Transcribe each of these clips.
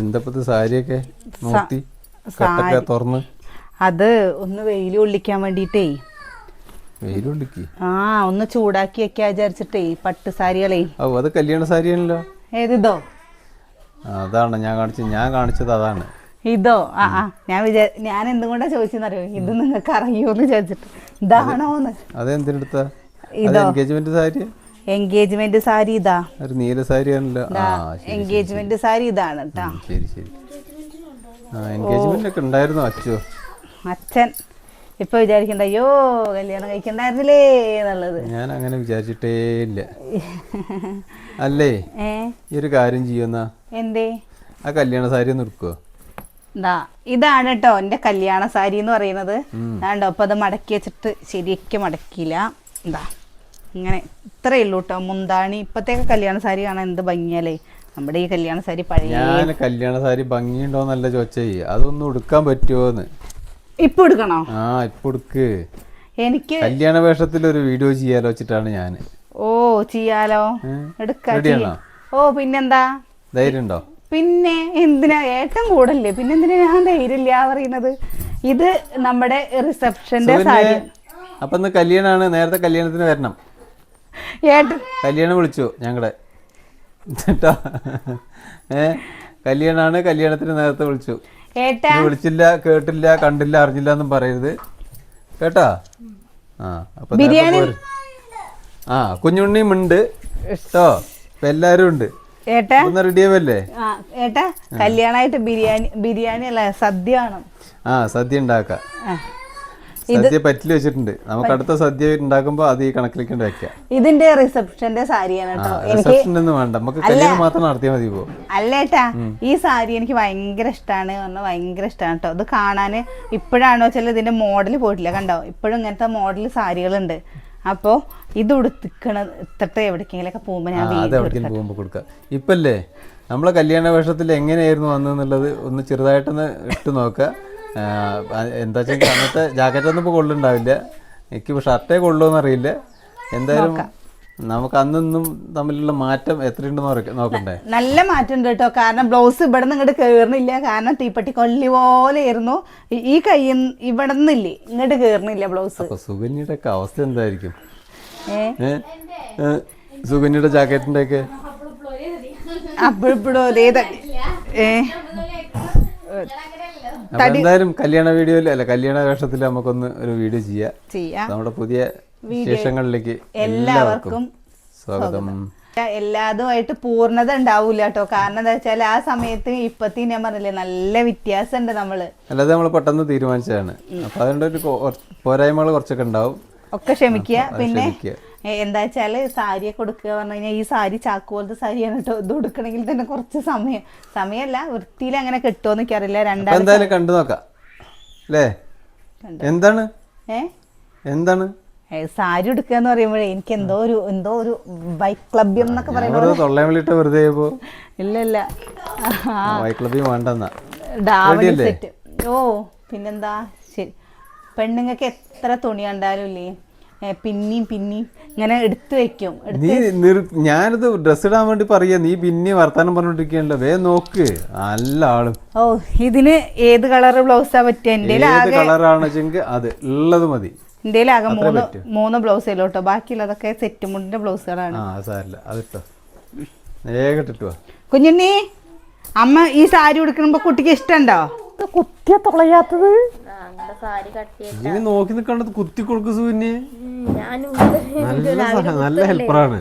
എന്തപ്പത് സാരിയൊക്കെ നോക്കി കട്ടൊക്കെ തുറന്ന് അത് ഒന്ന് വെയിൽ കൊള്ളിക്കാൻ വേണ്ടിട്ടേ വെയിൽ കൊള്ളിക്ക് ഒന്ന് ചൂടാക്കി വെക്കാ വിചാരിച്ചിട്ടേ പട്ട് സാരികളെ. ഓ അത് കല്യാണ സാരിയാണല്ലോ. ഏതിതോ? അതാണ് ഞാൻ കാണിച്ചത് അതാണ്. ഇതോ? ഞാൻ എന്തുകൊണ്ടാ ചോദിച്ചെന്നറിയോ, ഇത് നിങ്ങൾക്ക് അറിയോന്ന് ചോദിച്ചിട്ട്. ഇതാണോന്ന്. അതെന്തിനെടുത്ത? എൻഗേജ്മെന്റ് സാരി. എൻഗേജ്മെന്റ് സാരി ഇതാ. ഒരു നീല സാരിയാണല്ലോ. എൻഗേജ്മെന്റ് സാരി ഇതാണ് കേട്ടാ. ശരി ശരി. എൻഗേജ്മെന്റ് ഒക്കെ ഉണ്ടായിരുന്നു അച്ഛോ. അച്ഛൻ ഇപ്പൊ വിചാരിക്കണ്ട അയ്യോ കല്യാണം കഴിക്കണ്ടായിരുന്നില്ലേ എന്നുള്ളത്. ഞാൻ അങ്ങനെ വിചാരിച്ചിട്ടേ ഇല്ല. അല്ലേ ഈ ഒരു കാര്യം ചെയ്യുന്ന എന്തേ ആ കല്യാണ സാരി ഒന്ന് എടുക്കുവോ? ഇതാണ് കേട്ടോ എന്റെ കല്യാണ സാരി എന്ന് പറയുന്നത്. അതാണ്ടോ അപ്പൊ അത് മടക്കി വെച്ചിട്ട് ശരിയൊക്കെ മടക്കിയില്ല. എന്താ ഇങ്ങനെ ഇത്രയേ ഉള്ളൂ കേട്ടോ മുന്താണി. ഇപ്പത്തേക്ക് കല്യാണ സാരി കാണാൻ എന്ത് ഭംഗിയല്ലേ. നമ്മുടെ ഈ കല്യാണ സാരി പഴയ. ഞാൻ കല്യാണ സാരി ഭംഗിയുണ്ടോന്നല്ല ചോദിച്ചേ, അതൊന്നും എടുക്കാൻ പറ്റുമോന്ന്. ഇപ്പൊ എടുക്കണോ? ഇപ്പൊ എടുക്ക്. എനിക്ക് കല്യാണ വേഷത്തിൽ ഒരു വീഡിയോ ചെയ്യാലോ വെച്ചിട്ടാണ് ഞാൻ. ഓ ചെയ്യാലോ, എടുക്കാം. ഓ പിന്നെന്താ, ധൈര്യം ഉണ്ടോ? പിന്നെ എന്തിനാ, ഏട്ടൻ കൂടല്ലേ, പിന്നെ എന്തിനാ ഞാൻ ധൈര്യമില്ല പറയുന്നത്. ഇത് നമ്മുടെ റിസപ്ഷന്റെ സാരി. അപ്പൊ ഇന്ന് കല്യാണാണ്, നേരത്തെ കല്യാണത്തിന് വരണം. ഏട്ടൻ കല്യാണം വിളിച്ചു ഞങ്ങളുടെ കല്യാണാണ്, കല്യാണത്തിന് നേരത്തെ വിളിച്ചു. വിളിച്ചില്ല, കേട്ടില്ല, കണ്ടില്ല, അറിഞ്ഞില്ല എന്നും പറയരുത് കേട്ടാ. അപ്പൊ കുഞ്ഞുണ്ണിയും ഉണ്ട് കേട്ടോ. ഇപ്പൊ എല്ലാരും ഉണ്ട്. ഒന്ന് റെഡിയാവല്ലേ ഏട്ടാ? കല്യാണായിട്ട് ബിരിയാണി അല്ല സദ്യ ആണ്. സദ്യ ഉണ്ടാക്കാം. സദ്യ പറ്റില് വെച്ചിട്ടുണ്ട്. നമുക്ക് അടുത്ത സദ്യ ഉണ്ടാക്കുമ്പോ അത് ഈ കണക്കിലേക്ക് വെക്കാം. ഇതിന്റെ റിസപ്ഷന്റെ സാരിയാണ് കേട്ടോ. റിസപ്ഷൻ ഒന്നും വേണ്ട, നമുക്ക് കല്യാണം മാത്രം നടത്തിയാൽ മതി. അല്ലേട്ടാ ഈ സാരി എനിക്ക് ഭയങ്കര ഇഷ്ടമാണ്, ഭയങ്കര ഇഷ്ടമാണ് കേട്ടോ. ഇത് കാണാന് ഇപ്പോഴാണോ വെച്ചാൽ ഇതിന്റെ മോഡൽ പോയിട്ടില്ല കണ്ടോ. ഇപ്പോഴും ഇങ്ങനത്തെ മോഡൽ സാരികളുണ്ട്. അപ്പോ ഇത് ഉടുത്തിട്ട് എവിടേക്കെങ്കിലൊക്കെ പോകുമ്പോ ഞാൻ പോകുമ്പോ കൊടുക്കാം. ഇപ്പല്ലേ നമ്മളെ കല്യാണ വേഷത്തിൽ എങ്ങനെയായിരുന്നു വന്നെന്നുള്ളത് ഒന്ന് ചെറുതായിട്ടൊന്ന് ഇട്ട് നോക്കുക. എന്താ വെച്ചാൽ അന്നത്തെ ജാക്കറ്റൊന്നും ഇപ്പോൾ കൊള്ളുണ്ടാവില്ല. എനിക്ക് ഷർട്ടേ കൊള്ളുമെന്ന് അറിയില്ല. എന്തായാലും നമുക്ക് അന്നൊന്നും തമ്മിലുള്ള മാറ്റം എത്രയുണ്ടെന്ന് നോക്കണ്ടേ. നല്ല മാറ്റം ഉണ്ട് കേട്ടോ. കാരണം ബ്ലൗസ് ഇവിടെ നിന്ന് ഇങ്ങോട്ട് കയറുന്നില്ല. കാരണം തീപ്പട്ടി കൊല്ലി പോലെ ആയിരുന്നു. ഈ കൈ ഇവിടെ നിന്നില്ലേ ഇങ്ങോട്ട് കയറുന്നില്ല ബ്ലൗസ്. അപ്പൊ സുകന്യയുടെ ഒക്കെ അവസ്ഥ എന്തായിരിക്കും? സുകന്യയുടെ ജാക്കറ്റിന്റെ ഒക്കെ അപ്പോഴിപ്പോഴോ എന്തായാലും കല്യാണ വീഡിയോയില് അല്ല കല്യാണ വേഷത്തിൽ നമുക്കൊന്ന് ഒരു വീഡിയോ ചെയ്യാം. നമ്മുടെ പുതിയ വിശേഷങ്ങളിലേക്ക് എല്ലാവർക്കും സ്വാഗതം. എല്ലാതുമായിട്ട് പൂർണ്ണത ഉണ്ടാവൂല കേട്ടോ. കാരണം എന്താ വെച്ചാൽ ആ സമയത്ത് ഇപ്പത്തി ഞാൻ പറഞ്ഞില്ലേ നല്ല വ്യത്യാസം ഉണ്ട്. അല്ലാതെ നമ്മൾ പെട്ടെന്ന് തീരുമാനിച്ചതാണ്. അപ്പൊ അതുകൊണ്ട് ഒരു പോരായ്മകൾ കുറച്ചൊക്കെ ഉണ്ടാവും. ഒക്കെ ക്ഷമിക്കുക. പിന്നെ എന്താ വെച്ചാല് സാരിയൊക്കെ കൊടുക്കുക പറഞ്ഞു കഴിഞ്ഞാൽ ഈ സാരി ചാക്ക് പോലത്തെ സാരിയാണ് കേട്ടോ. ഇത് കൊടുക്കണമെങ്കിൽ തന്നെ കുറച്ച് സമയമല്ല വൃത്തിയിൽ അങ്ങനെ കിട്ടുമോന്ന് എനിക്കറിയില്ല. എന്തായാലും കണ്ടു നോക്കാം അല്ലേ. എന്താണ് സാരി എടുക്കുക എന്ന് പറയുമ്പോഴേ എനിക്ക് എന്തോ ഒരു വൈക്ലഭ്യം എന്നൊക്കെ പറയുമ്പോൾ ഇല്ല ഡാവണി സെറ്റ്. ഓ പിന്നെന്താ. ശരി, പെണ്ണുങ്ങൾക്ക് എത്ര തുണി കണ്ടാലും ഇല്ലേ പിന്നെയും ഇങ്ങനെ എടുത്തു വെക്കും. ഞാനിത് ഡ്രസ് ഇടാൻ വേണ്ടി പറയാ, നീ പിന്നെ വർത്താനം പറഞ്ഞോണ്ടിരിക്കണ്ടോ. വേ നോക്ക് നല്ല ആളും. ഓ ഇതിന് ഏത് കളർ ബ്ലൗസാ പറ്റിയ? എന്റെ കളറാണെച്ചെങ്കിൽ അത് ഉള്ളത് മതി. എന്റെ ആകെ മൂന്ന് ബ്ലൗസ് കേട്ടോ. ബാക്കിയുള്ളതൊക്കെ സെറ്റ് മുണ്ടിന്റെ ബ്ലൗസുകളാണ്. കുഞ്ഞുണ്ണി അമ്മ ഈ സാരി ഉടുക്കുമ്പോ കുട്ടിക്ക് ഇഷ്ടണ്ടോ? കുത്തിയ തുളയാത്തത് നോക്കി നിക്കണ്ടത് കുത്തി കൊടുക്കു. സുവിന് നല്ല ഹെൽപ്പറാണ്.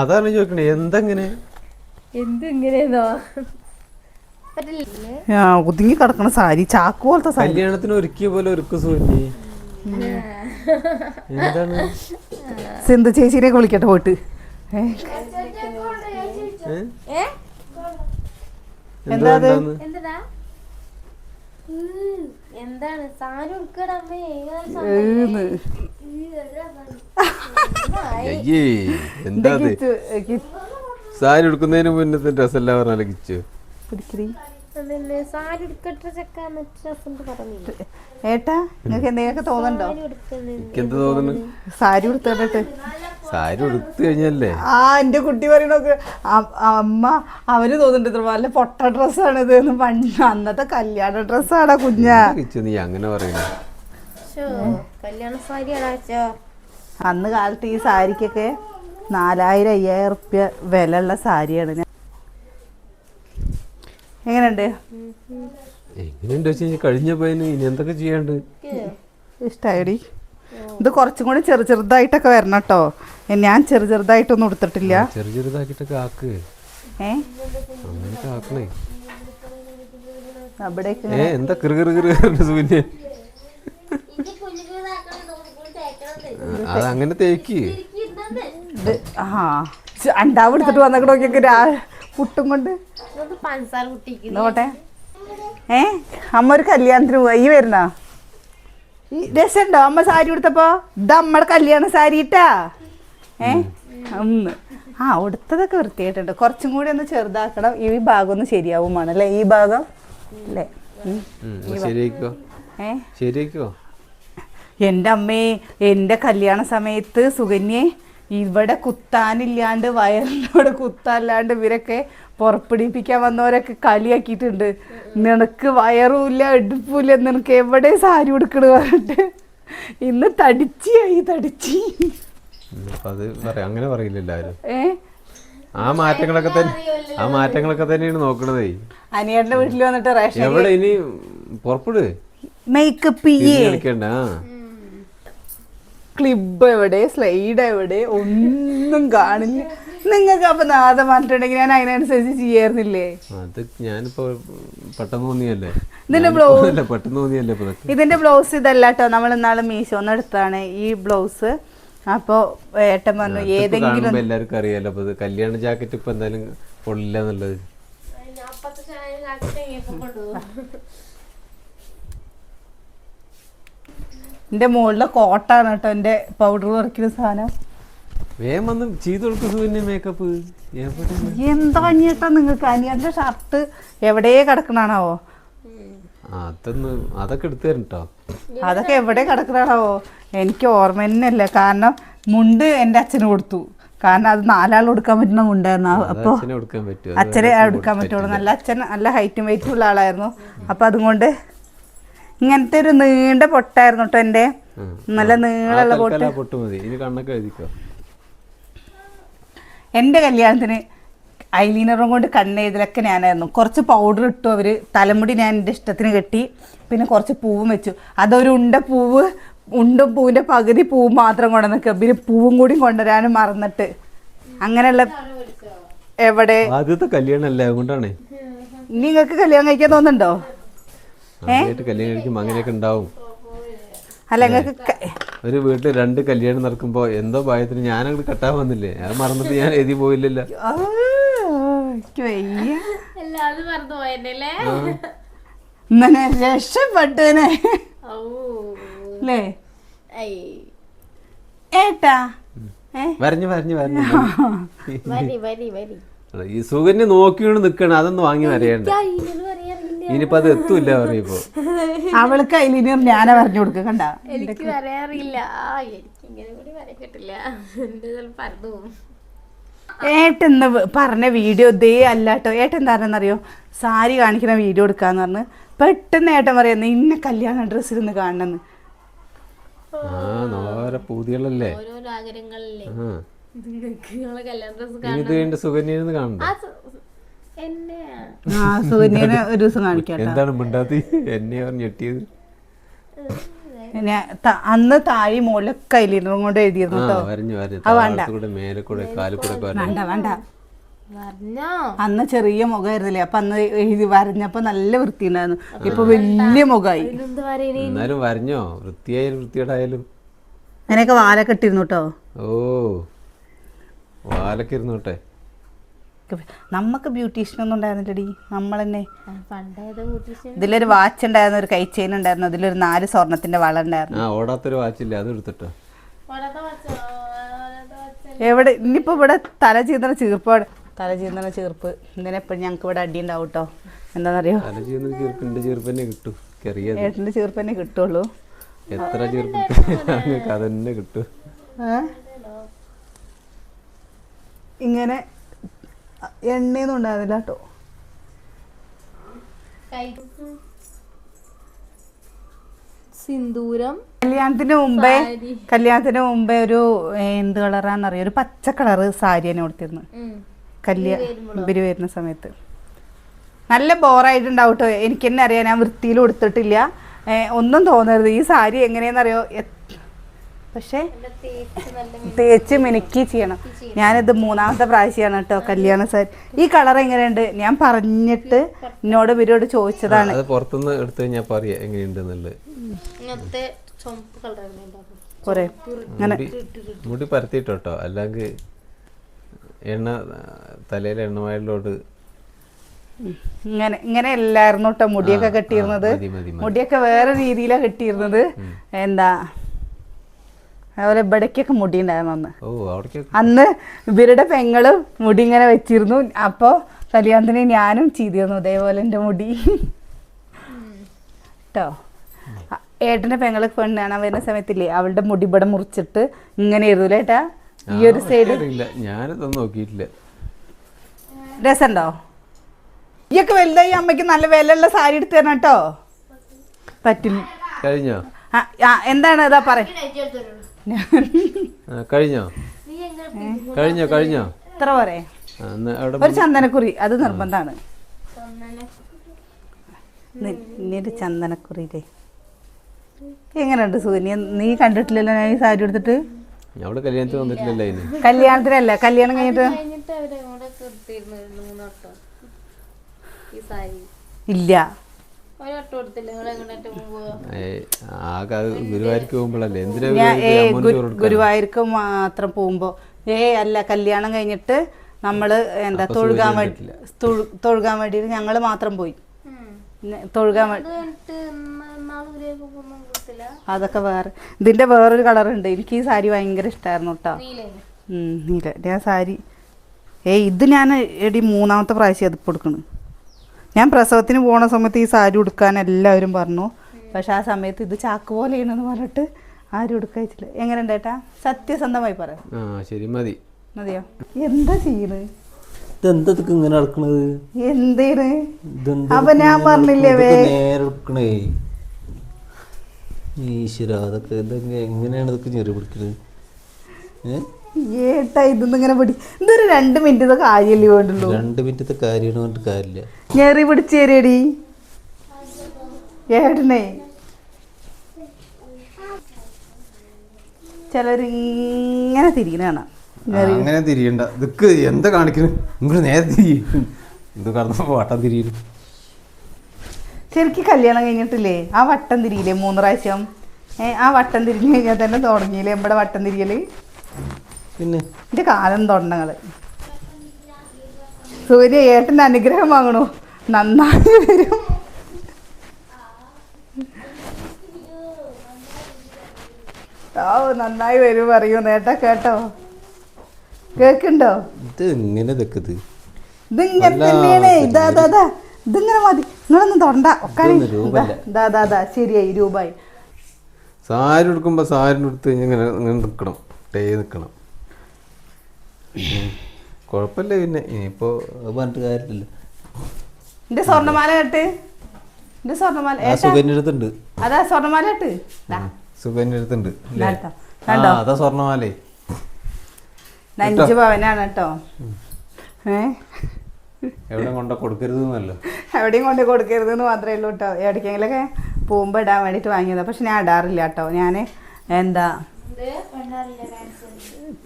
അതാണ് ചോദിക്കണേ എന്തെങ്ങനെ ഒതുങ്ങി കിടക്കണ സാരി ചാക്ക് പോലത്തെ സാരി. കല്യാണത്തിന് ഒരുക്കിയ പോലെ ഒരുക്കു സുവിന്. എന്താണ് സിന്ധു ചേച്ചിനെ വിളിക്കട്ടെ പോയിട്ട്. സാരി ഉടുക്കുന്നതിന് മുന്നത്തെ ഡ്രസ് എല്ലാം പറഞ്ഞാൽ കിച്ചു സാരി എടുക്കട്ടെ ചെക്കാന്ന് പറഞ്ഞില്ല. ഏട്ടാ നിങ്ങൾക്ക് എന്തെങ്കിലുമൊക്കെ തോന്നുന്നുണ്ടോ? എന്ത് തോന്നുന്നു? സാരി ഉടുത്തിട്ട് സാരി ഉടുത്തു കഴിഞ്ഞല്ലേ ആ എന്റെ കുട്ടി പറയണൊക്കെ അമ്മ അവര് തോന്നുന്നുണ്ട് ഇത്ര നല്ല പൊട്ട ഡ്രസ്സാണ് ഇത് എന്ന്. പണ്ട് അന്നത്തെ കല്യാണ ഡ്രസ്സാണ് കുഞ്ഞാ. നീ അങ്ങനെ പറയുന്നു? കല്യാണ സാരിയാണോ? അന്ന് കാലത്ത് ഈ സാരിക്കൊക്കെ 4000-5000 റുപ്യ വില ഉള്ള സാരിയാണ്. എങ്ങനെയുണ്ട്? എങ്ങനെയുണ്ട് വെച്ച് കഴിഞ്ഞാൽ കഴിഞ്ഞ പോയതിന് ഇനി എന്തൊക്കെ ചെയ്യാണ്ട്? ഇഷ്ടായടി. ഇത് കുറച്ചും കൂടി ചെറുതായിട്ടൊക്കെ വരണം കേട്ടോ. ഞാൻ ചെറുതായിട്ടൊന്നും എടുത്തിട്ടില്ല. ചെറുതാക്കിട്ടൊക്കെ ആക്ക്. അങ്ങനെയൊക്കെ ആക്കണേ. എന്താ സൂര്യ അതങ്ങനെ തേക്ക്. അണ്ടാവ് എടുത്തിട്ട് വന്നൊക്കെ നോക്കിയൊക്കെ പുട്ടും കൊണ്ട് നോട്ടെ. അമ്മ ഒരു കല്യാണത്തിന് പോവാ. ഈ വരുന്ന രസമുണ്ടോ അമ്മ സാരി കൊടുത്തപ്പോ? ഇത് അമ്മയുടെ കല്യാണ സാരി ഇട്ടാ. ഒന്ന് ഉടുത്തതൊക്കെ വൃത്തിയായിട്ടുണ്ട്. കുറച്ചും കൂടി ഒന്ന് ചെറുതാക്കണം. ഈ ഭാഗം ഒന്ന് ശരിയാവുമാണ് അല്ലേ? ഈ ഭാഗം അല്ലേ? ശരിയാക്കോ? എൻ്റെ അമ്മേ, എൻ്റെ കല്യാണ സമയത്ത് സുകന്യെ ഇവിടെ കുത്താനില്ലാണ്ട് വയറിനോട് കുത്താനില്ലാണ്ട് ഇവരൊക്കെ പുറപ്പെടുപ്പിക്കാൻ വന്നവരൊക്കെ കളിയാക്കിയിട്ടുണ്ട്. നിനക്ക് വയറുമില്ല എടുപ്പില്ല, നിനക്ക് എവിടെ സാരി ഉടുക്കണ പറഞ്ഞിട്ട്. ഇന്ന് തടിച്ചായി. അങ്ങനെ പറയില്ലല്ലോ ആ മാറ്റങ്ങളൊക്കെ തന്നെയാണ് നോക്കണതേ. അനിയന്റെ വീട്ടിൽ വന്നിട്ട് റേഷൻ എവിടെ ഇനി പുറപ്പെട്. മേക്കപ്പ് കളിക്കണ്ട. ക്ലിബ് എവിടെ, സ്ലൈഡ് എവിടെ, ഒന്നും കാണില്ല. നിങ്ങൾക്ക് അപ്പൊ നാദം പറഞ്ഞിട്ടുണ്ടെങ്കിൽ ഞാൻ അതിനനുസരിച്ച് ചെയ്യായിരുന്നില്ലേ? അത് ഞാനിപ്പോ പെട്ടെന്ന് തോന്നിയല്ലേ. ഇതിന്റെ ബ്ലൗസ് ഇതല്ല കേട്ടോ. നമ്മൾ ഇന്നാള് മീശോന്ന് എടുത്താണ് ഈ ബ്ലൗസ്. അപ്പൊ ഏട്ടൻ പറഞ്ഞു ഏതെങ്കിലും എല്ലാവർക്കും അറിയാലോ കല്യാണ ജാക്കറ്റ് ഇപ്പൊ എന്തായാലും കൊള്ളില്ല എന്നുള്ളത്. എന്റെ മുകളിലെ കോട്ടാണ് കേട്ടോ എന്റെ പൗഡർ കുറയ്ക്കുന്ന സാധനം. വേഗം വന്ന് ചെയ്ത് കൊടുക്കും മേക്കപ്പ്. എന്താ ചേട്ടാ നിങ്ങൾക്ക്? അനിയന്റെ ഷർട്ട് എവിടെ കിടക്കണാണാവോ? അതൊക്കെ എടുത്തു തരും കേട്ടോ. അതൊക്കെ എവിടെ കിടക്കണാണാവോ? എനിക്ക് ഓർമ്മ തന്നെയല്ല. കാരണം മുണ്ട് എൻ്റെ അച്ഛന് കൊടുത്തു. കാരണം അത് 4 ആൾ കൊടുക്കാൻ പറ്റുന്ന മുണ്ടായിരുന്നു. അപ്പോൾ അച്ഛനെ എടുക്കാൻ പറ്റുള്ളൂ. നല്ല ഹൈറ്റും വെയിറ്റും ഉള്ള ആളായിരുന്നു. അപ്പം അതുകൊണ്ട് ഇങ്ങനത്തെ ഒരു നീണ്ട പൊട്ടായിരുന്നു കേട്ടോ എൻ്റെ. നല്ല നീളമുള്ള പൊട്ട്. എൻ്റെ കല്യാണത്തിന് ഐലൈനറും കൊണ്ട് കണ്ണെഴുതലൊക്കെ ഞാനായിരുന്നു. കുറച്ച് പൗഡർ ഇട്ടു അവർ. തലമുടി ഞാൻ എൻ്റെ ഇഷ്ടത്തിന് കെട്ടി. പിന്നെ കുറച്ച് പൂവും വെച്ചു. അതൊരു ഉണ്ടും പൂവിൻ്റെ പകുതി പൂവ് മാത്രം കൊണ്ടുവന്നിക്കുക. പിന്നെ പൂവും കൂടി കൊണ്ടുവരാനും മറന്നിട്ട് അങ്ങനെയുള്ള എവിടെ ആദ്യത്തെ കല്യാണല്ലേ അതുകൊണ്ടാണ്. നിങ്ങൾക്ക് കല്യാണം കഴിക്കാൻ തോന്നുന്നുണ്ടോ? അങ്ങനെയൊക്കെ ഉണ്ടാവും. അല്ല നിങ്ങൾക്ക് ഒരു വീട്ടിൽ 2 കല്യാണം നടക്കുമ്പോ എന്തോ ഭയത്തിന് ഞാനങ്ങോട്ട് കെട്ടാൻ വന്നില്ലേ? അത് മറന്നിട്ട് ഞാൻ എഴുതി പോയില്ലല്ലോ. രക്ഷപ്പെട്ടേനെ അല്ലേ ഏട്ടാ? വരഞ്ഞു ഈ സുകന്യ നോക്കിയോണ്ട് നിക്കണം. അതൊന്നും വാങ്ങി വരയണ്ട. ഇനിയിപ്പോ അത് എത്തൂല്ല പറയപ്പോ. അവൾക്ക് ഐലൈനർ ഞാനാ പറഞ്ഞു കൊടുക്ക. കണ്ട എനിക്ക് വരയാറില്ല. ഏട്ടെന്ന് പറഞ്ഞ വീഡിയോ ഇതേ അല്ലാട്ടോ. ഏട്ടൻ എന്താണെന്നറിയോ? സാരി കാണിക്കുന്ന വീഡിയോ എടുക്കാന്ന് പറഞ്ഞ് പെട്ടെന്ന് ഏട്ടൻ പറയുന്നു ഇന്ന കല്യാണ ഡ്രസ്സിലൊന്ന് കാണണമെന്ന്. പൂതികളല്ലേ സുകന്യന്ന് കാണണ്ട. സുകന്യനെ ഒരു ദിവസം കാണിക്കാം. എന്താണ് മിണ്ടാത്തി? എന്നെ ഞെട്ടിയത്. അന്ന് താഴെ മുകളിലൊക്കെ ഐലൈനറും കൊണ്ട് എഴുതിയിരുന്നു കേട്ടോ. വേണ്ട അന്ന് ചെറിയ മുഖമായിരുന്നില്ലേ? അപ്പൊ അന്ന് എഴുതി വരഞ്ഞപ്പോ നല്ല വൃത്തിയുണ്ടായിരുന്നു. ഇപ്പൊ വലിയ മുഖമായി. എന്നാലും വരഞ്ഞോ വൃത്തിയായാലും വൃത്തിയോടായാലും അങ്ങനെയൊക്കെ വാലൊക്കെ ഇട്ടിരുന്നു കേട്ടോ. വാലൊക്കെ ഇരുന്നോട്ടെ. നമ്മക്ക് ബ്യൂട്ടീഷ്യനൊന്നും ഉണ്ടായിരുന്നില്ലടി. നമ്മളെന്നെ ഇതിലൊരു വാച്ച് ഉണ്ടായിരുന്നു, ഒരു കൈ ചെയിൻ ഉണ്ടായിരുന്നു, അതിലൊരു 4 സ്വർണത്തിന്റെ വള ഉണ്ടായിരുന്നു. ഓടാത്തൊരു വാച്ചില്ല, അത് എടുത്തിട്ടോ. എവിടെ ഇനിയിപ്പോ ഇവിടെ തല ചീന്തണ ചീർപ്പ് എന്തിനാ എപ്പോഴും ഞങ്ങൾക്ക് ഇവിടെ അടി ഉണ്ടാവും കേട്ടോ. എന്താണെന്നറിയോ, ചെറുപ്പിന്റെ ചെറുപ്പന്നെ കിട്ടും, അറിയാം ഏട്ടൻ്റെ ചീർപ്പന്നെ കിട്ടുള്ളൂ. എത്ര ചെറുപ്പം അതന്നെ കിട്ടും. ഇങ്ങനെ എണ്ണയൊന്നും ഉണ്ടായിരുന്നില്ല കേട്ടോ. സിന്ദൂരം കല്യാണത്തിന് മുമ്പേ ഒരു എന്ത് കളറാന്നറിയോ, ഒരു പച്ച കളറ് സാരിയാണ് കൊടുത്തിരുന്നു കല്യാണം വരുന്ന സമയത്ത്. നല്ല ബോറായിട്ടുണ്ടാവും കേട്ടോ. എനിക്ക് തന്നെ അറിയാം, ഞാൻ വൃത്തിയിൽ കൊടുത്തിട്ടില്ല. ഒന്നും തോന്നരുത്. ഈ സാരി എങ്ങനെയാണെന്നറിയോ, പക്ഷേ തേച്ച് മിനുക്കി ചെയ്യണം. ഞാനിത് 3ാമത്തെ പ്രാവശ്യമാണ് കേട്ടോ കല്യാണ സാരി. ഈ കളർ എങ്ങനെയുണ്ട് ഞാൻ പറഞ്ഞിട്ട് എന്നോട് ഇവരോട് ചോദിച്ചതാണ്. അത് പുറത്തുനിന്ന് എടുത്തു കഴിഞ്ഞാൽ പറയാ എങ്ങനെയുണ്ടെന്നുള്ളത്. പോരെ അങ്ങനെ മുടി പരത്തിട്ടോ, അല്ലെങ്കിൽ എണ്ണ തലയിൽ എണ്ണമയിലോട്ട് ഇങ്ങനെ അല്ലായിരുന്നു കേട്ടോ മുടിയൊക്കെ കെട്ടിയിരുന്നത്. മുടിയൊക്കെ വേറെ രീതിയിലാണ് കെട്ടിയിരുന്നത്. എന്താ അതുപോലെ ഇവിടേക്കൊക്കെ മുടി ഉണ്ടായിരുന്നു അന്ന് ഇവരുടെ പെങ്ങളും മുടി ഇങ്ങനെ വെച്ചിരുന്നു. അപ്പോൾ കല്യാണത്തിന് ഞാനും ചെയ്തിരുന്നു ഇതേപോലെ എൻ്റെ മുടി കേട്ടോ. ഏട്ടൻ്റെ പെങ്ങള് പെണ്ണ് കാണാൻ വരുന്ന സമയത്തില്ലേ, അവളുടെ മുടി ഇവിടെ മുറിച്ചിട്ട് ഇങ്ങനെ ആയിരുന്നു ഏട്ടാ, ഈ ഒരു സൈഡ്. ഞാനതൊന്നും നോക്കിയിട്ടില്ല. രസമുണ്ടോ? ഈയൊക്കെ വലുതായി അമ്മയ്ക്ക് നല്ല വിലയുള്ള സാരി എടുത്ത് തരണം കേട്ടോ. പറ്റില്ല. കഴിഞ്ഞോ? എന്താണ് ഇതാ പറ കഴിഞ്ഞോ കഴിഞ്ഞോ കഴിഞ്ഞോ ഇത്ര പോരെ? ഒരു ചന്ദനക്കുറി അത് നിർബന്ധമാണ്. ഒരു ചന്ദനക്കുറിയില്ലേ എങ്ങനെയുണ്ട് സൂര്യ? നീ കണ്ടിട്ടില്ലല്ലോ ഞാൻ ഈ സാരി എടുത്തിട്ട്. കല്യാണത്തിന് വന്നിട്ടില്ലല്ലോ. കല്യാണത്തിനല്ല, കല്യാണം കഴിഞ്ഞിട്ട് ഇല്ല. ഗുരുവായൂർക്ക് മാത്രം പോകുമ്പോ അല്ല, കല്യാണം കഴിഞ്ഞിട്ട് നമ്മള് എന്താ തൊഴുകാൻ വേണ്ടിട്ട് ഞങ്ങള് മാത്രം പോയി തൊഴുകാൻ വേണ്ടി. അതൊക്കെ വേറെ. ഇതിന്റെ വേറൊരു കളറുണ്ട്. എനിക്ക് ഈ സാരി ഭയങ്കര ഇഷ്ടമായിരുന്നു കേട്ടോ. നീല ഞാൻ സാരി ഇത് ഞാൻ 3ാമത്തെ പ്രാവശ്യം അതിപ്പോൾ കൊടുക്കണ്. ഞാൻ പ്രസവത്തിന് പോണ സമയത്ത് ഈ സാരി ഉടുക്കാൻ എല്ലാവരും പറഞ്ഞു. പക്ഷെ ആ സമയത്ത് ഇത് ചാക്ക് പോലെയാണെന്ന് പറഞ്ഞിട്ട് ആരും ഉടുക്കയച്ചില്ല. എങ്ങനെ ഉണ്ടേട്ടാ? സത്യസന്ധമായി പറയാം. ശരി മതി. മതിയോ? എന്താ ചെയ്യണത്? ഇങ്ങനെ നടക്കണത് എന്തേണ്? അപ്പൊ ഞാൻ പറഞ്ഞില്ലേ ഈശ്വര, അതൊക്കെ എങ്ങനെയാണ് ഇതൊക്കെ ഞെറി പിടിക്കുന്നത്? ഏട്ടാ ഇതൊന്നും ഇങ്ങനെ പിടി. ഇതൊരു 2 മിനിറ്റ് കാര്യമല്ലേ വേണ്ടുള്ളൂ. 2 മിനിറ്റത്തെ കാര്യം കാര്യമില്ല. ഞെറി പിടിച്ചേരടി ഏട്ടനെ. ചിലരിങ്ങനെ തിരികണ കാണാം. അങ്ങനെ തിരിയണ്ട. ഇതൊക്കെ എന്താ കാണിക്കുന്നത്? ഇങ്ങോട്ട് നേരെ തിരിയും. ഇത് കടന്നപ്പോ വട്ടം തിരിയും. ശരിക്കും കല്യാണം കഴിഞ്ഞിട്ടില്ലേ ആ വട്ടം തിരിയില്ലേ 3 പ്രാവശ്യം? ആ വട്ടം തിരിഞ്ഞു കഴിഞ്ഞാൽ തന്നെ തുടങ്ങിയില്ലേ നമ്മുടെ വട്ടം തിരിയല്? പിന്നെ എൻ്റെ കാലം തൊണ്ടങ്ങള്. സൂര്യ ഏട്ടൻ്റെ അനുഗ്രഹം വാങ്ങണു, നന്നായി വരും. നന്നായി വരും പറയൂ നേട്ടാ. കേട്ടോ? കേക്കുണ്ടോ? ഇതിങ്ങനെ തന്നെയാണ്. ഇതിങ്ങനെ മതി. നിങ്ങളൊന്നും തൊണ്ട ഒക്കെ ശരിയായി. രൂപായി. സാരി എടുക്കുമ്പോ സാരി എടുത്ത് ഇങ്ങനെ നിൽക്കണം, നിൽക്കണം. കുഴപ്പമില്ല. പിന്നെ ഇനിയിപ്പോ പറഞ്ഞിട്ട് കാര്യമില്ല. എന്റെ സ്വർണ്ണമാല കേട്ട്, എന്റെ സ്വർണ്ണമാല സുഖന്യടുത്തുണ്ട്. അതാ സ്വർണ്ണമാല കേട്ട്, സുഖന്യടുത്തുണ്ട്. അതാ സ്വർണ്ണമാലേ. 5 പവനാണ് കേട്ടോ. എവിടെ കൊണ്ട കൊടുക്കരുതെന്നല്ലോ. എവിടെയും കൊണ്ട് കൊടുക്കരുതെന്ന് മാത്രമേ ഉള്ളൂ കേട്ടോ. എവിടേക്കെങ്കിലൊക്കെ പോകുമ്പോൾ ഇടാൻ വേണ്ടിയിട്ട് വാങ്ങിയതാണ്. പക്ഷെ ഞാൻ ഇടാറില്ല കേട്ടോ. ഞാൻ എന്താ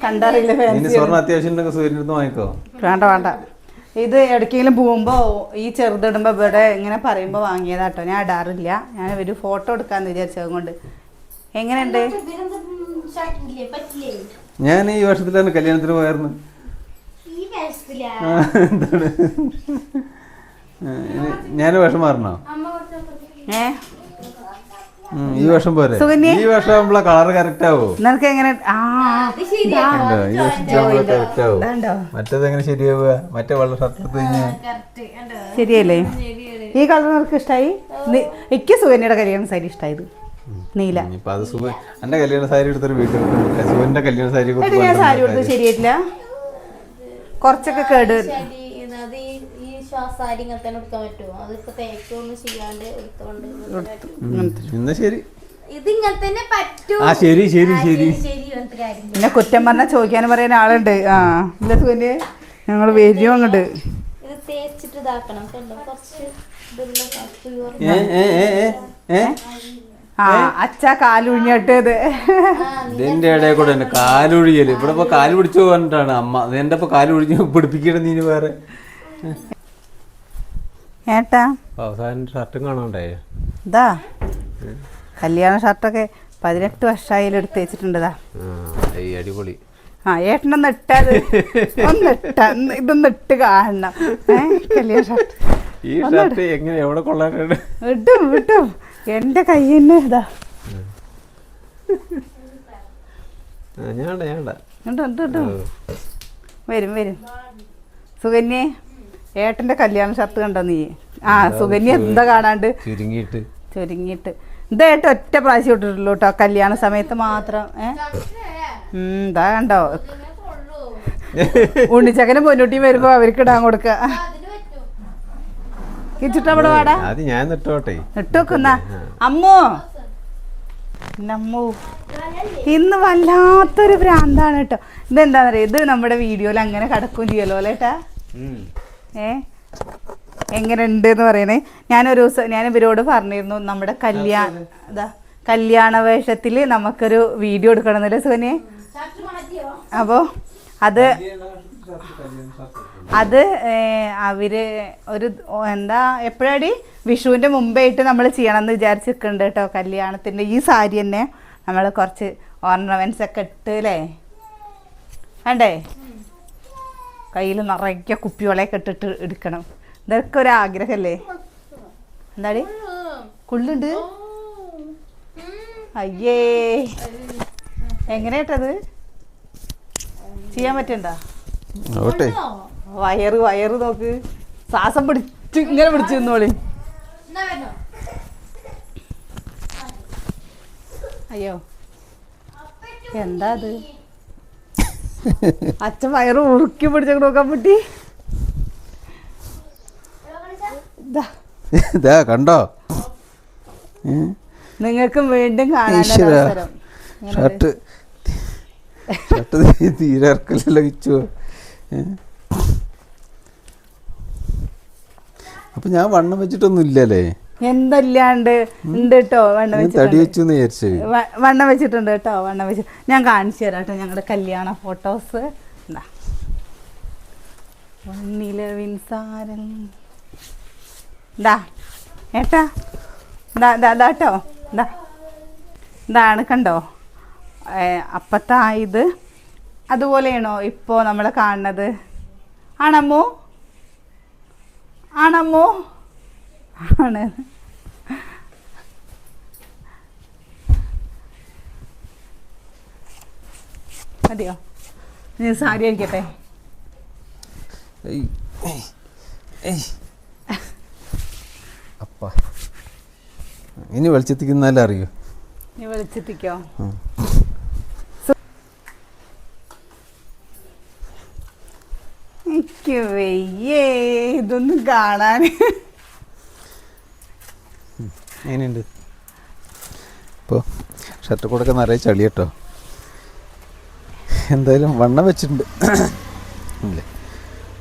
കണ്ടറിയില്ല. വേണ്ട വേണ്ട. ഇത് എവിടേക്കെങ്കിലും പോകുമ്പോൾ ഈ ചെറുതിടുമ്പോൾ ഇവിടെ ഇങ്ങനെ പറയുമ്പോൾ വാങ്ങിയതാ കേട്ടോ. ഞാൻ ഇടാറില്ല. ഞാൻ ഒരു ഫോട്ടോ എടുക്കാന്ന് വിചാരിച്ചത് കൊണ്ട്. എങ്ങനെയുണ്ട്? ഞാൻ ഈ വർഷത്തിലാണ് കല്യാണത്തിന് പോയായിരുന്നു. എന്താണ് ഞാൻ വേഷം മാറണോ? ഈ വർഷം പോരെ? ഈ വർഷം നമ്മളെ കളർ കറക്റ്റ് ആവോ? നിനക്ക് എങ്ങനെ? കറക്റ്റ് ആവോ? മറ്റേത് എങ്ങനെ ശരിയാവുക? മറ്റേ വെള്ള ഷർട്ട് എടുത്ത് കഴിഞ്ഞാൽ ശരിയല്ലേ? ഈ കളർ നിനക്ക് ഇഷ്ടമായി? എനിക്ക് സുകന്യയുടെ കല്യാണ സാരി ഇഷ്ടമായത് നീല. ഇനിയിപ്പോ അത് എന്റെ കല്യാണ സാരി എടുത്തൊരു വീട്ടിൽ സുഖന്റെ കല്യാണ സാരി എന്നിട്ട് ഞാൻ സാരി കൊടുത്ത് ശരിയായിട്ടില്ല, കുറച്ചൊക്കെ കേട്. അത് ഈ സാരി ഇങ്ങനെ തന്നെ എടുക്കാൻ പറ്റുമോ? അതിപ്പോ തേക്കൊന്നും ചെയ്യാണ്ട് എടുത്തോണ്ട് എന്നാ ശരി, ഇത് ഇങ്ങനെ തന്നെ പറ്റൂ. ആ ശരി ശരി ശരി. പിന്നെ കുറ്റം പറഞ്ഞാൽ ചോദിക്കാനും പറയാൻ ആളുണ്ട്. ആ ഇല്ല സുകന്യ, ഞങ്ങൾ വരും അങ്ങോട്ട്. ഇത് തേച്ചിട്ട് ഇതാക്കണം കണ്ടോ, കുറച്ച് ആ അച്ഛ കാലുഴിഞ്ഞിട്ട് ഇത് ഇതിന്റെ ഇടയിൽ കൂടെ തന്നെ കാലൊഴിയല്. ഇവിടെ ഇപ്പൊ കാല് പിടിച്ചു പറഞ്ഞിട്ടാണ് അമ്മ. എന്റെ ഇപ്പൊ കാല് ഒഴിഞ്ഞ് പിടിപ്പിക്കണം നീ വേറെ. ഏട്ടാ അവസാനം ഷർട്ടും കാണാണ്ടേ. ഇതാ കല്യാണ ഷർട്ടൊക്കെ 18 വർഷമായാലും എടുത്ത് വെച്ചിട്ടുണ്ടതാ. അടിപൊളി. ആ ഏട്ടനൊന്ന് ഇട്ടത് ഇതൊന്ന് ഇട്ട് കാണണം. കല്യാണ ഷർട്ട് ഈ ഷർട്ട് എങ്ങനെ എവിടെ കൊള്ളാനുണ്ട്? വിട്ടും വിട്ടും എന്റെ കയ്യിൽ ഇതാ. വരും വരും. സുകന്യെ ഏട്ടന്റെ കല്യാണ ഷർട്ട് കണ്ടോ നീ? ആ സുകന്യ എന്താ കാണാണ്ട് ചുരുങ്ങിയിട്ട് ഇതാ ഏട്ടൻ ഒറ്റ പ്രാവശ്യം ഇട്ടിട്ടുള്ളൂ കേട്ടോ, കല്യാണ സമയത്ത് മാത്രം. ഇതാ കണ്ടോ, ഉണ്ണിച്ചക്കനും പൊന്നൂട്ടിയും വരുമ്പോ അവർക്ക് ഇടാൻ കൊടുക്ക. അവിടെ വാടാ ഇട്ടോക്കുന്ന അമ്മോ. അമ്മോ ഇന്ന് വല്ലാത്തൊരു ഭ്രാന്താണ് കേട്ടോ. ഇതെന്താന്ന് പറയാ, ഇത് നമ്മുടെ വീഡിയോയിൽ അങ്ങനെ കിടക്കുകയും ചെയ്യല്ലോ അല്ലേട്ടാ. എങ്ങനെ ഉണ്ട് എന്ന് പറയണേ. ഞാനൊരു ദിവസം ഞാൻ ഇവരോട് പറഞ്ഞിരുന്നു നമ്മുടെ കല്യാണ വേഷത്തിൽ നമുക്കൊരു വീഡിയോ എടുക്കണം എന്നല്ലേ സുകന്യെ. അപ്പോൾ അത് അവര് ഒരു എന്താ എപ്പോഴാടി വിഷുവിൻ്റെ മുമ്പായിട്ട് നമ്മൾ ചെയ്യണമെന്ന് വിചാരിച്ചിരിക്കുന്നുണ്ട് കേട്ടോ. കല്യാണത്തിൻ്റെ ഈ സാരി തന്നെ നമ്മൾ കുറച്ച് ഓർണമെൻറ്റ്സ് ഒക്കെ ഇട്ട് അല്ലേ വേണ്ടേ, കയ്യിൽ നിറയ്ക്ക കുപ്പിവളയൊക്കെ ഇട്ടിട്ട് എടുക്കണം. ഇതൊക്കെ ഒരു ആഗ്രഹമല്ലേ. എന്താടി കുള്ളുണ്ട്? അയ്യേ എങ്ങനെയാട്ടത് ചെയ്യാൻ പറ്റണ്ട? വയറ് നോക്ക്, ശ്വാസം പിടിച്ച് ഇങ്ങനെ പിടിച്ചു നിന്നോളി. അയ്യോ എന്താ അത്? അച്ഛൻ വയറ് ഉറുക്കി പിടിച്ചു നോക്കാൻ പറ്റി. കണ്ടോ, നിങ്ങൾക്ക് വീണ്ടും കാണാൻ ഷർട്ട് തീരെ ഇറക്കലല്ലോ കിച്ചു. അപ്പൊ ഞാൻ വണ്ണം വെച്ചിട്ടൊന്നും ഇല്ലല്ലേ? എന്തല്ലാണ്ട് ഉണ്ട് കേട്ടോ. തടി വെച്ചു വിചാരിച്ചു. വണ്ണം വെച്ചിട്ടുണ്ട് കേട്ടോ, വണ്ണം വെച്ച് ഞാൻ കാണിച്ചു തരാം കേട്ടോ ഞങ്ങളുടെ കല്യാണ ഫോട്ടോസ്. എന്താ ഏട്ടാ കേട്ടോ, ഇതാണ് കണ്ടോ അപ്പത്താ. ഇത് അതുപോലെയാണോ ഇപ്പോൾ നമ്മൾ കാണുന്നത്? ആണമ്മോ ആണ്. മതിയോ? നീ സാരി ആയിരിക്കട്ടെ. അപ്പ ഇനി വെളിച്ചെത്തിക്കുന്നാലും അറിയോ? നീ വെളിച്ചെത്തിക്കോ. എനിക്ക് വയ്യേ ഇതൊന്നും കാണാൻ. എങ്ങനെയുണ്ട് ഇപ്പോൾ? ഷർട്ട് കൂടെ ഒക്കെ നിറയെ ചളി കേട്ടോ. എന്തായാലും വണ്ണം വെച്ചിട്ടുണ്ട് അല്ലേ,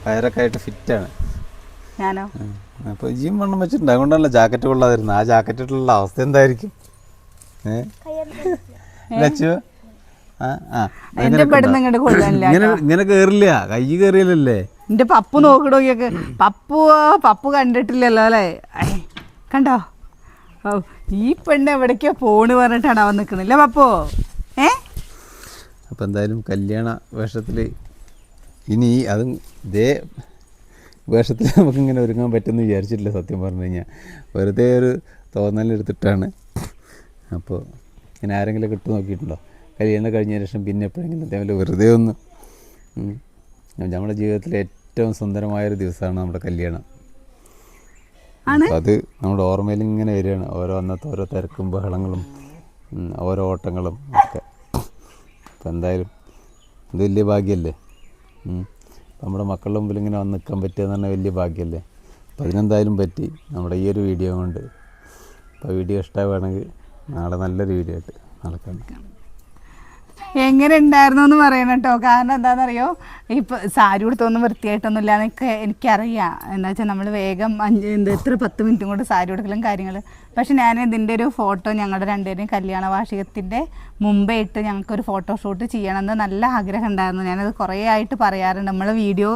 വയറൊക്കെ ആയിട്ട് ഫിറ്റാണ്. ഞാനോ? അപ്പോൾ ഇജിയും വണ്ണം വെച്ചിട്ടുണ്ട്, അതുകൊണ്ടല്ല ജാക്കറ്റ് കൊള്ളാതിരുന്നത്. ആ ജാക്കറ്റിട്ടുള്ള അവസ്ഥ എന്തായിരിക്കും? ഇങ്ങനെ കേറില്ല, കൈ കേറിയല്ലേ. എന്റെ പപ്പു നോക്കിടോക്കിയൊക്കെ. പപ്പു കണ്ടിട്ടില്ലല്ലോ അല്ലേ? കണ്ടോ ഈ പെണ്ണ് എവിടേക്കോ പോണ് പറഞ്ഞിട്ടാണ് അവൻ നിൽക്കണില്ല പപ്പോ. അപ്പം എന്തായാലും കല്യാണ വേഷത്തിൽ ഇനി അതും ഇതേ വേഷത്തിൽ നമുക്കിങ്ങനെ ഒരുങ്ങാൻ പറ്റുമെന്ന് വിചാരിച്ചിട്ടില്ല സത്യം പറഞ്ഞു കഴിഞ്ഞാൽ. വെറുതെ ഒരു തോന്നലെടുത്തിട്ടാണ്. അപ്പോൾ ഇങ്ങനെ ആരെങ്കിലും ഇട്ട് നോക്കിയിട്ടുണ്ടോ കല്യാണം കഴിഞ്ഞ ശേഷം? പിന്നെ എപ്പോഴെങ്കിലും അതേപോലെ വെറുതെ ഒന്ന് നമ്മുടെ ജീവിതത്തിലെ ഏറ്റവും സുന്ദരമായൊരു ദിവസമാണ് നമ്മുടെ കല്യാണം. അപ്പം അത് നമ്മുടെ ഓർമ്മയിൽ ഇങ്ങനെ വരികയാണ്, ഓരോ അന്നത്തെ ഓരോ തിരക്കും ബഹളങ്ങളും ഓരോ ഓട്ടങ്ങളും ഒക്കെ. അപ്പം എന്തായാലും ഇത് വലിയ ഭാഗ്യമല്ലേ, നമ്മുടെ മക്കളുടെ മുമ്പിൽ ഇങ്ങനെ വന്ന് നിൽക്കാൻ പറ്റുകയെന്ന് പറഞ്ഞാൽ വലിയ ഭാഗ്യമല്ലേ. അപ്പം അതിനെന്തായാലും പറ്റി നമ്മുടെ ഈ ഒരു വീഡിയോ കൊണ്ട്. അപ്പോൾ വീഡിയോ ഇഷ്ടമാവുകയാണെങ്കിൽ നാളെ നല്ലൊരു വീഡിയോ ആയിട്ട് നാളെ കാണാം. എങ്ങനെ ഉണ്ടായിരുന്നു എന്ന് പറയണം കേട്ടോ. കാരണം എന്താണെന്നറിയോ, ഇപ്പം സാരി ഉടുത്തൊന്നും വൃത്തിയായിട്ടൊന്നും ഇല്ല എന്നൊക്കെ എനിക്കറിയാം. എന്താ വെച്ചാൽ നമ്മൾ വേഗം 10 മിനിറ്റും കൊണ്ട് സാരി ഉടുക്കലും കാര്യങ്ങൾ. പക്ഷെ ഞാൻ ഇതിൻ്റെ ഒരു ഫോട്ടോ ഞങ്ങളുടെ രണ്ടുപേരെയും കല്യാണ വാർഷികത്തിൻ്റെ മുമ്പേ ഇട്ട് ഞങ്ങൾക്കൊരു ഫോട്ടോഷൂട്ട് ചെയ്യണമെന്ന് നല്ല ആഗ്രഹം ഉണ്ടായിരുന്നു. ഞാനത് കുറേ ആയിട്ട് പറയാറുണ്ട്. നമ്മളെ വീഡിയോ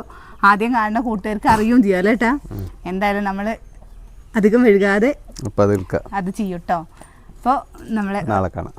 ആദ്യം കാണുന്ന കൂട്ടുകാർക്ക് അറിയുകയും ചെയ്യാമല്ലോ ഏട്ടാ. എന്തായാലും നമ്മൾ അധികം വൈകാതെ അത് ചെയ്യും കേട്ടോ. അപ്പോൾ നമ്മൾ നാളെ കാണാം.